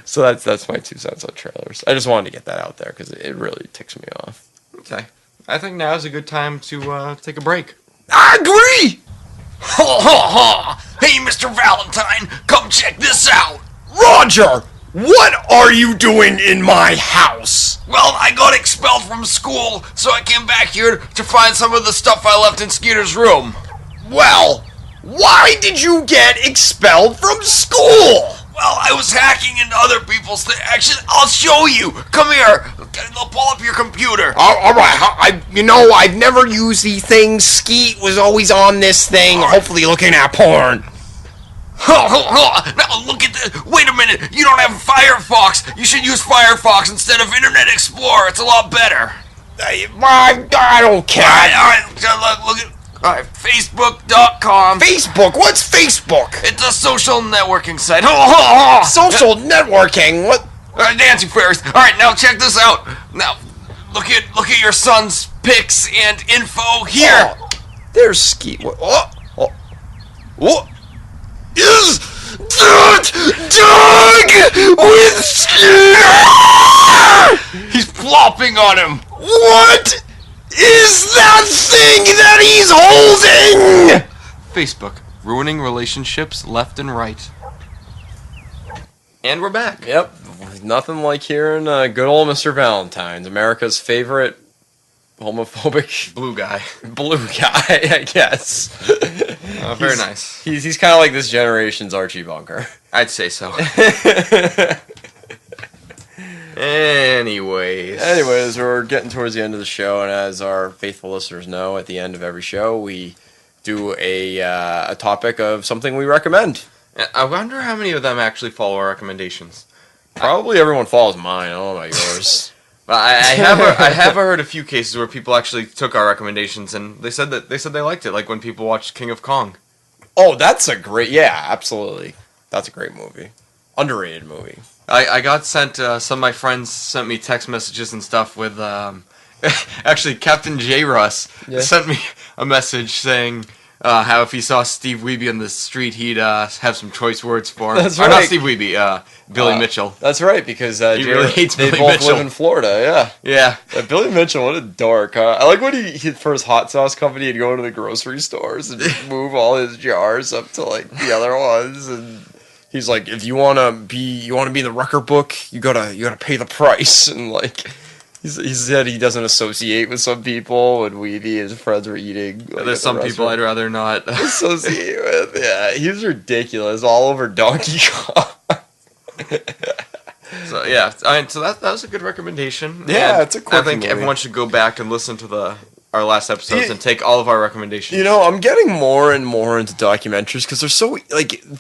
So that's my 2 cents on trailers. I just wanted to get that out there because it really ticks me off. Okay. I think now is a good time to take a break. I agree! Ha ha ha! Hey, Mr. Valentine, come check this out! Roger! What are you doing in my house? Well, I got expelled from school, so I came back here to find some of the stuff I left in Skeeter's room. Well, why did you get expelled from school? Well, I was hacking into other people's things. Actually, I'll show you. Come here. I'll pull up your computer. All right. I've never used these things. Skeet was always on this thing, hopefully looking at porn. Now look at this. Wait a minute. You don't have Firefox. You should use Firefox instead of Internet Explorer. It's a lot better. I don't care. All right. Look at. Alright, Facebook.com. Facebook? What's Facebook? It's a social networking site. Social networking? What? Dancing fairies. Alright, now check this out. Now, look at your son's pics and info here. Oh, there's Skeet. What is that Doug with Skeet? He's plopping on him. What is that thing that he's holding? Facebook, ruining relationships left and right. And we're back. Yep. Nothing like hearing good old Mr. Valentine's, America's favorite homophobic blue guy, I guess. Very nice. He's kind of like this generation's Archie Bunker. I'd say so. Anyways, we're getting towards the end of the show, and as our faithful listeners know, at the end of every show, we do a topic of something we recommend. I wonder how many of them actually follow our recommendations. Probably everyone follows mine. I don't know about yours. But I have heard a few cases where people actually took our recommendations and they said they liked it, like when people watched King of Kong. Oh, that's a great, yeah, absolutely. That's a great movie. Underrated movie. I got sent, some of my friends sent me text messages and stuff with, actually Captain J. Russ sent me a message saying how if he saw Steve Wiebe in the street, he'd have some choice words for him. That's right. Not Steve Wiebe, Billy Mitchell. That's right, because he really hates they Billy both Mitchell. live in Florida, Yeah. Billy Mitchell, what a dork, huh? I like when he for his hot sauce company, he'd go into the grocery stores and just move all his jars up to like the other ones, and he's like, if you wanna be in the record book, you gotta pay the price, and like he said he doesn't associate with some people when Weeby and his friends were eating. Like, there's some people I'd rather not associate with. Yeah, he's ridiculous. All over Donkey Kong. So yeah, so that was a good recommendation. Yeah, and it's a quick I think movie. everyone should go back and listen to our last episodes and take all of our recommendations. You know, I'm getting more and more into documentaries because they're so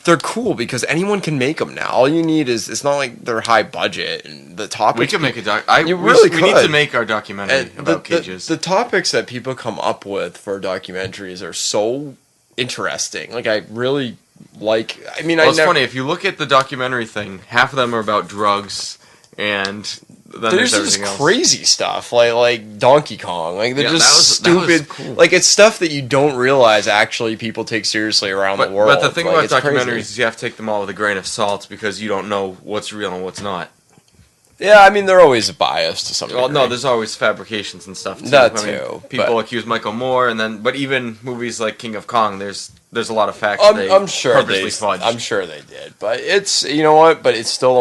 they're cool because anyone can make them now. All you need is, it's not like they're high budget, and the topics. We could make a doc. We need to make our documentary about cages. The topics that people come up with for documentaries are so interesting. Like, I really like. I mean, it's funny if you look at the documentary thing. Half of them are about drugs and then there's just everything else. crazy stuff like Donkey Kong. Like they're Yeah, just that was stupid. cool. Like it's stuff that you don't realize actually people take seriously around the world. But the thing Like, about it's documentaries crazy. is you have to take them all with a grain of salt because you don't know what's real and what's not. Yeah, I mean they're always biased to some degree. Well, no, there's always fabrications and stuff too. That I mean, too, people but- accuse Michael Moore, but even movies like King of Kong, there's a lot of facts they I'm sure purposely they. fudged. I'm sure they did, but it's you know what? But it's still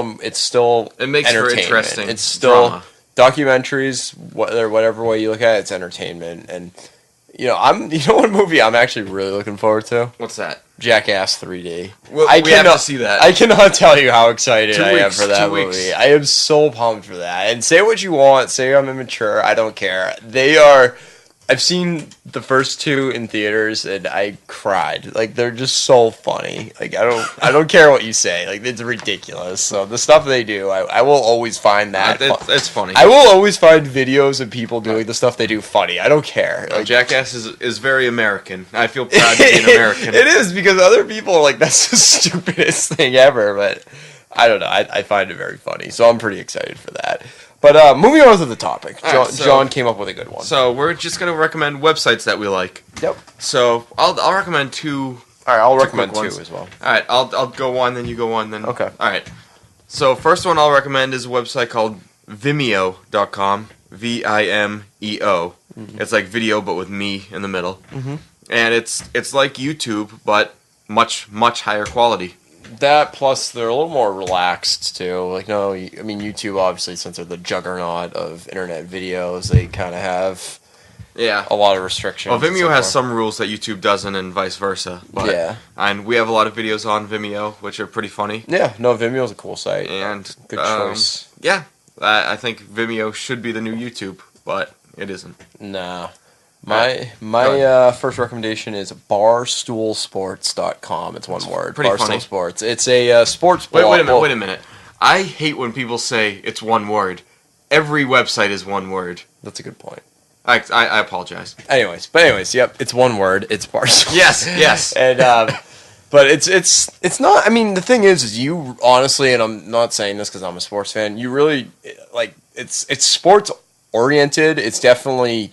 it makes for entertainment. interesting It's still drama. documentaries. Whatever way you look at it, it's entertainment. And you know what movie I'm actually really looking forward to? What's that? Jackass 3D. Well, we have to see that. I cannot tell you how excited 2 I am weeks, for that 2 weeks. movie. I am so pumped for that. And say what you want, say I'm immature, I don't care. They are. I've seen the first two in theaters and I cried. Like they're just so funny. Like I don't care what you say. Like it's ridiculous. So the stuff they do, I will always find that. It's funny. I will always find videos of people doing the stuff they do funny. I don't care. Like, Jackass is very American. I feel proud to be an American. It is because other people are like that's the stupidest thing ever, but I don't know. I find it very funny, so I'm pretty excited for that. But moving on to the topic, All John, right, so- John came up with a good one. So we're just gonna recommend websites that we like. Yep. So I'll recommend two. All right, I'll two recommend quick two ones. as well. All right, I'll go one, then you go one, then. Okay. All right. So first one I'll recommend is a website called Vimeo.com. Vimeo. It's like video, but with me in the middle. Mm-hmm. And it's like YouTube, but much higher quality. That plus they're a little more relaxed too. Like no, I mean YouTube obviously since they're the juggernaut of internet videos, they kind of have Yeah. a lot of restrictions. Well, and Vimeo so has forth. some rules that YouTube doesn't, and vice versa. But, Yeah. And we have a lot of videos on Vimeo, which are pretty funny. Yeah, no, Vimeo's a cool site. And Good choice. Yeah, I think Vimeo should be the new YouTube, but it isn't. Nah. Right. My first recommendation is barstoolsports.com. It's one word. pretty Barstool funny. Sports. It's a sports Wait blog. a minute, wait a minute. I hate when people say it's one word. Every website is one word. That's a good point. I apologize. Anyways, yep, it's one word. It's Barstool. Yes. And but it's not. I mean, the thing is you honestly, and I'm not saying this because I'm a sports fan. You really like it's sports oriented. It's definitely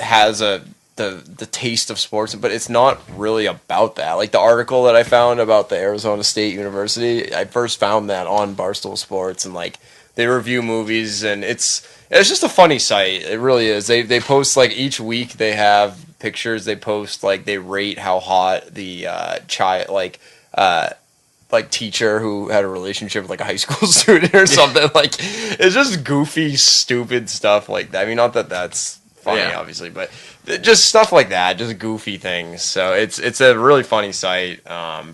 has the taste of sports, but it's not really about that. Like the article that I found about the Arizona State University, I first found that on Barstool Sports, and like they review movies, and it's just a funny site. It really is. They post like each week. They have pictures. They post like they rate how hot the child like teacher who had a relationship with like a high school student or something. Like it's just goofy, stupid stuff like that. I mean, not that that's funny, obviously, but just stuff like that, just goofy things. So it's a really funny site.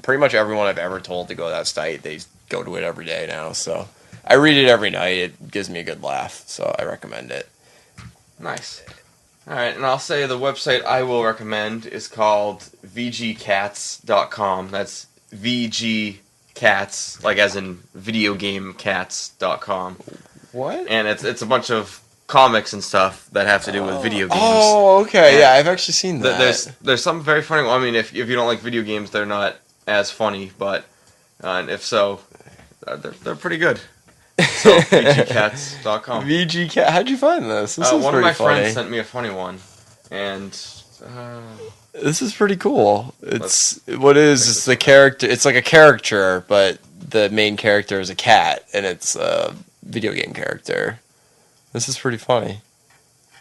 Pretty much everyone I've ever told to go to that site, they go to it every day now. So I read it every night. It gives me a good laugh, so I recommend it. Nice. All right, and I'll say the website I will recommend is called vgcats.com. That's VG Cats, like as in video game cats.com. What? And it's a bunch of comics and stuff that have to do with video games. Oh, okay. And Yeah, I've actually seen that. There's some very funny. I mean, if you don't like video games, they're not as funny, but and if so, they're pretty good. So vgcats.com. VG Cat. How'd you find this? This is One of pretty my funny. friends sent me a funny one, and This is pretty cool. It's the character. It's like a caricature, but the main character is a cat, and it's a video game character. This is pretty funny.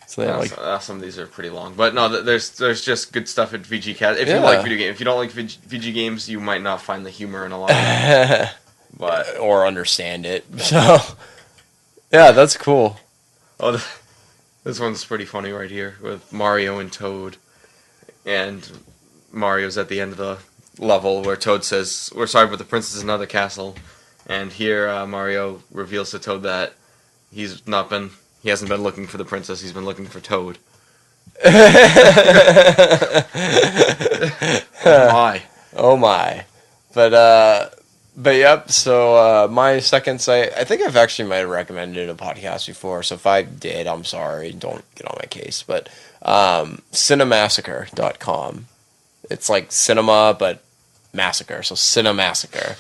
So they some of these are pretty long, but no, there's just good stuff at VG Cat. If you Yeah. like video games, if you don't like VG games, you might not find the humor in a lot of them. But or understand it. So yeah, that's cool. oh, this one's pretty funny right here with Mario and Toad, and Mario's at the end of the level where Toad says, "We're sorry, but the princess is in another castle," and here Mario reveals to Toad that he hasn't been looking for the princess, he's been looking for Toad. Oh my. Oh my. But yep, so my second site, I think I've actually might have recommended a podcast before, so if I did, I'm sorry, don't get on my case, but cinemassacre.com. It's like cinema, but massacre, so Cinemassacre.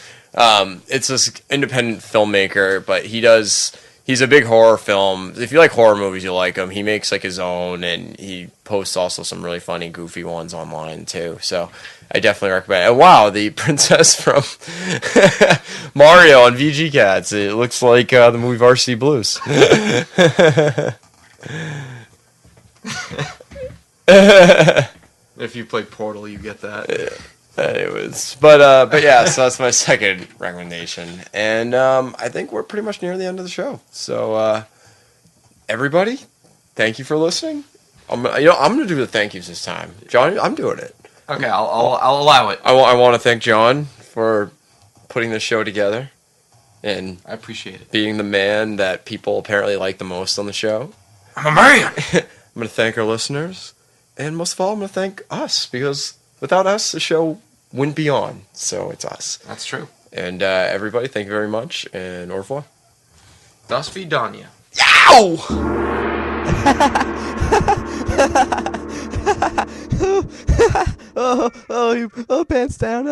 It's this independent filmmaker, but he does he's a big horror film. If you like horror movies, you like him. He makes like his own, and he posts also some really funny, goofy ones online too. So I definitely recommend it. And wow, the princess from Mario on VG Cats. It looks like the movie Varsity Blues. If you play Portal, you get that. Anyways, but yeah, so that's my second recommendation, and I think we're pretty much near the end of the show. So everybody, thank you for listening. I'm gonna do the thank yous this time, John. I'm doing it. Okay, I'll allow it. I want to thank John for putting this show together, and I appreciate it. Being the man that people apparently like the most on the show. I'm a man. I'm gonna thank our listeners, and most of all, I'm gonna thank us because without us, the show wouldn't be on. So it's us. That's true. And everybody, thank you very much, and au revoir. Das Vidania. Yow! Oh, pants down.